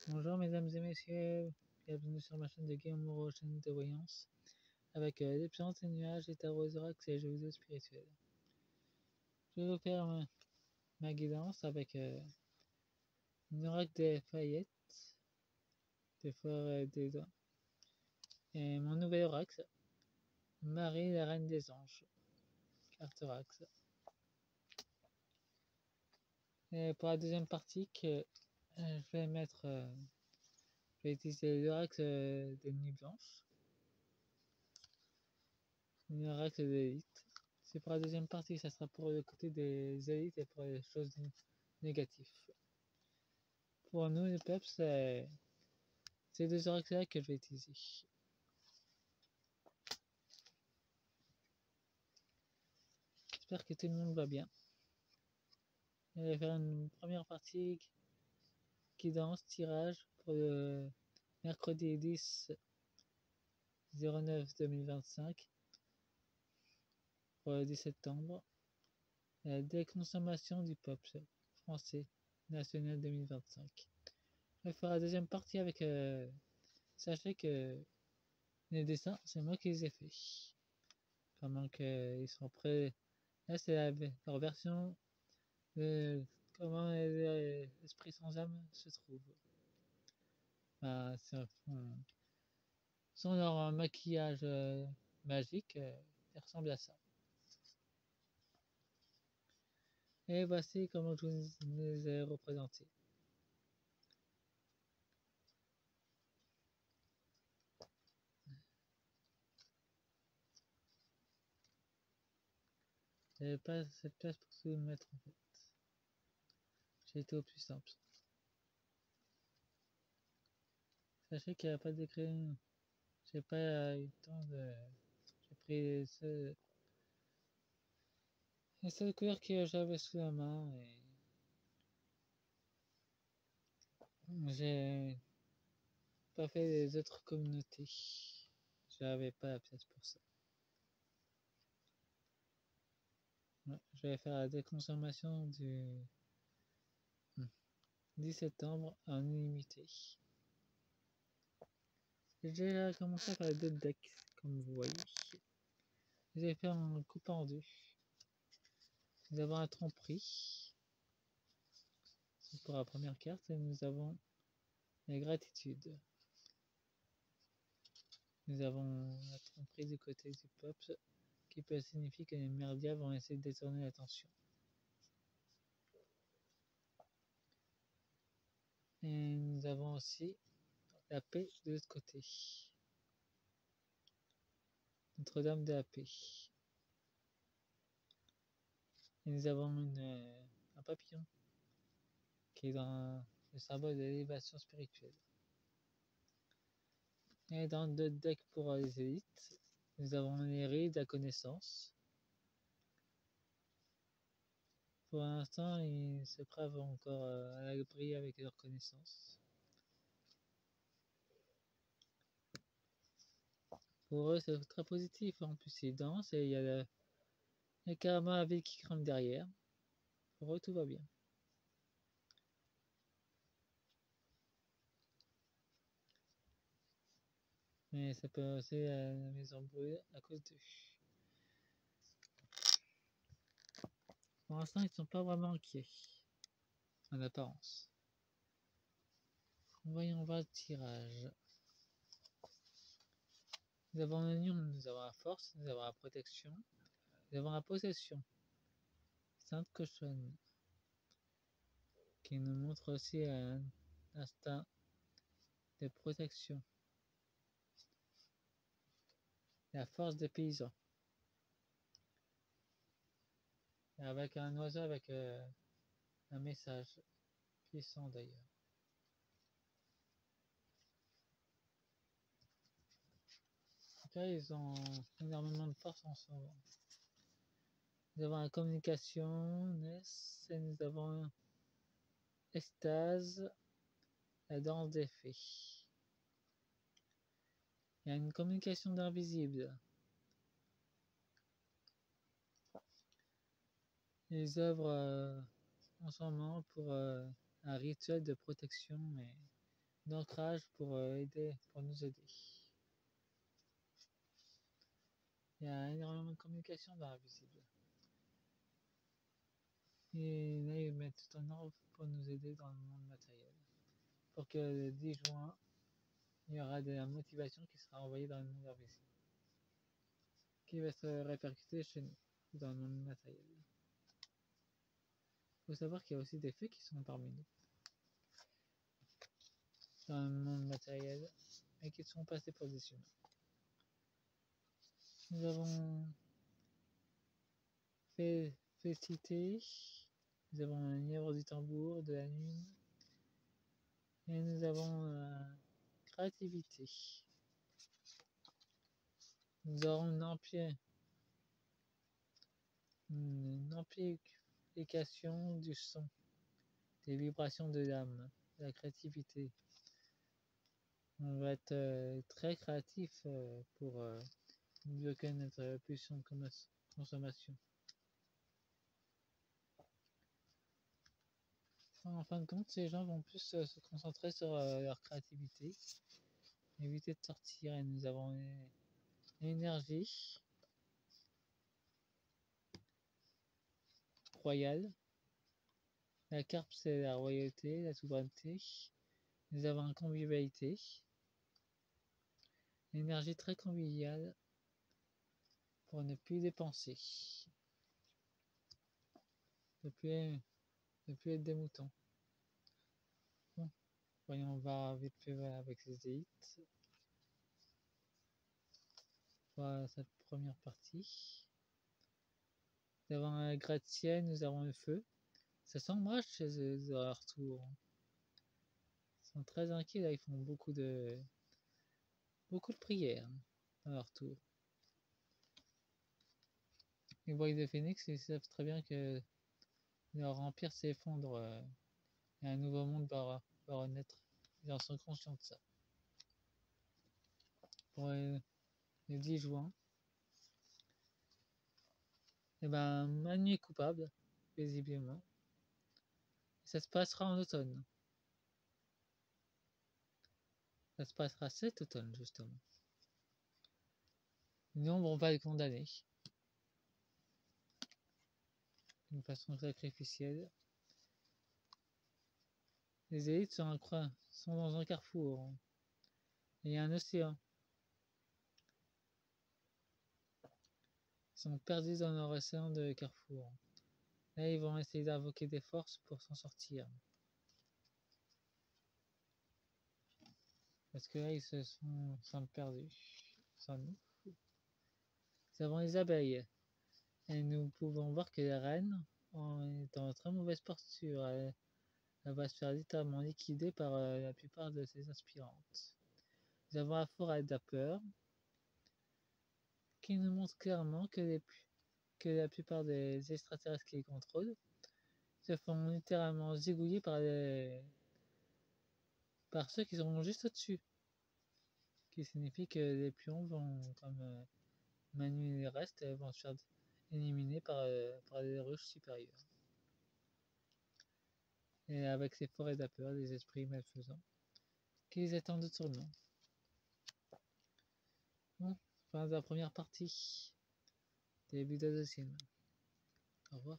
Bonjour mesdames et messieurs, bienvenue sur ma chaîne de Game Moro, chaîne de voyance, avec des plantes et nuages, et tarots oracles et jeux vidéo spirituels. Je vais vous faire ma guidance avec une oracle des Fayette, des forêts des dents, et mon nouvel oracle, Marie la reine des anges, carte oracle. Et pour la deuxième partie, je vais je vais utiliser l'oracle des nuits blanches, une oracle de l'élite. C'est pour la deuxième partie, ça sera pour le côté des élites et pour les choses négatives. Pour nous, le peuple, c'est ces deux oracles-là que je vais utiliser. J'espère que tout le monde va bien. Je vais faire une première partie guidance, tirage pour le mercredi 10/09/2025 pour le 10 septembre. La déconsommation du peuple français national 2025. Je vais faire la deuxième partie avec. Sachez que les dessins, c'est moi qui les ai faits. Pendant qu'ils sont prêts. Là, c'est leur version de comment l'esprit sans âme se trouve. Bah, sans leur maquillage magique, ils ressemblent à ça. Et voici comment je vous les ai représentés. J'avais pas cette place pour tout mettre en fait. J'ai été au plus simple. Sachez qu'il n'y a pas de crayons. J'ai pas eu le temps de. J'ai pris les seules couleurs que j'avais sous la main et j'ai pas fait les autres communautés. J'avais pas la place pour ça. Ouais, je vais faire la déconsommation du 10 septembre en illimité. J'ai déjà commencé à faire les deux decks, comme vous voyez. Je vais faire en coupe en deux. Nous avons un tromperie. C'est pour la première carte et nous avons la gratitude. Nous avons la tromperie du côté du peuple qui peut signifier que les merdias vont essayer de détourner l'attention. Et nous avons aussi la paix de l'autre côté. Notre-Dame de la paix. Et nous avons un papillon qui est dans le symbole de l'élévation spirituelle. Et dans le deck pour les élites, nous avons les rides de la connaissance. Pour l'instant, ils se privent encore à l'abri avec leur connaissance. Pour eux, c'est très positif. En plus, ils dansent et il y a carrément la ville qui grimpe derrière. Pour eux, tout va bien. Mais ça peut aussi la maison brûler à cause d'eux. Pour l'instant, ils ne sont pas vraiment inquiets, en apparence. Voyons voir le tirage. Nous avons l'union, nous avons la force, nous avons la protection, nous avons la possession. Sainte Cochonne, qui nous montre aussi un instinct de protection. La force des paysans. Avec un oiseau avec un message puissant d'ailleurs. En tout cas, ils ont énormément de force en ce moment. Nous avons la communication, Ness, et nous avons Estase, la danse des fées. Il y a une communication d'invisible. Ils œuvrent en ce moment pour un rituel de protection d'ancrage pour nous aider. Il y a énormément de communication dans Invisible. Et là, ils mettent tout en ordre pour nous aider dans le monde matériel. Pour que le 10 juin, il y aura de la motivation qui sera envoyée dans le monde invisible, qui va se répercuter chez nous, dans le monde matériel. Il faut savoir qu'il y a aussi des fées qui sont parmi nous, dans le monde matériel, et qui sont passés pour des humains. Nous avons félicité, nous avons un livre du tambour, de la lune, et nous avons créativité. Nous aurons une amplification du son, des vibrations de l'âme, de la créativité. On va être très créatif pour mieux connaître notre pulsion de consommation. En fin de compte, ces gens vont plus se concentrer sur leur créativité, éviter de sortir, et nous avons l'énergie royale. La carpe, c'est la royauté, la souveraineté. Nous avons la convivialité, l'énergie très conviviale pour ne plus dépenser, ne plus être des moutons. Bon, voyons voir vite fait avec les élites. Voilà cette première partie. Nous avons un gratte-ciel, nous avons le feu. Ça s'embrasse chez eux à leur tour. Ils sont très inquiets là, ils font beaucoup de prières à leur tour. Les boys de Phoenix, ils savent très bien que leur empire s'effondre et un nouveau monde va renaître. Ils en sont conscients de ça. Pour le 10 juin, et ben, ma nuit est coupable, paisiblement. Ça se passera en automne. Ça se passera cet automne, justement. Les ombres va le condamner. D'une façon sacrificielle. Les élites sont dans un carrefour. Il y a un océan. Ils sont perdus dans leur océan de carrefour. Là, ils vont essayer d'invoquer des forces pour s'en sortir. Parce que là, ils sont perdus. Sans nous. Nous avons les abeilles. Et nous pouvons voir que la reine est en très mauvaise posture. Elle va se faire littéralement liquider par la plupart de ses aspirantes. Nous avons la forêt d'Apper, qui nous montre clairement que la plupart des extraterrestres qui les contrôlent se font littéralement zigouiller par ceux qui sont juste au-dessus. Ce qui signifie que les pions vont, comme Manu et les restes, vont se faire éliminer par les ruches supérieures. Et avec ces forêts d'Apper, des esprits malfaisants, qui les attendent sur nous. Bon, fin de la première partie. Début de la deuxième. Au revoir.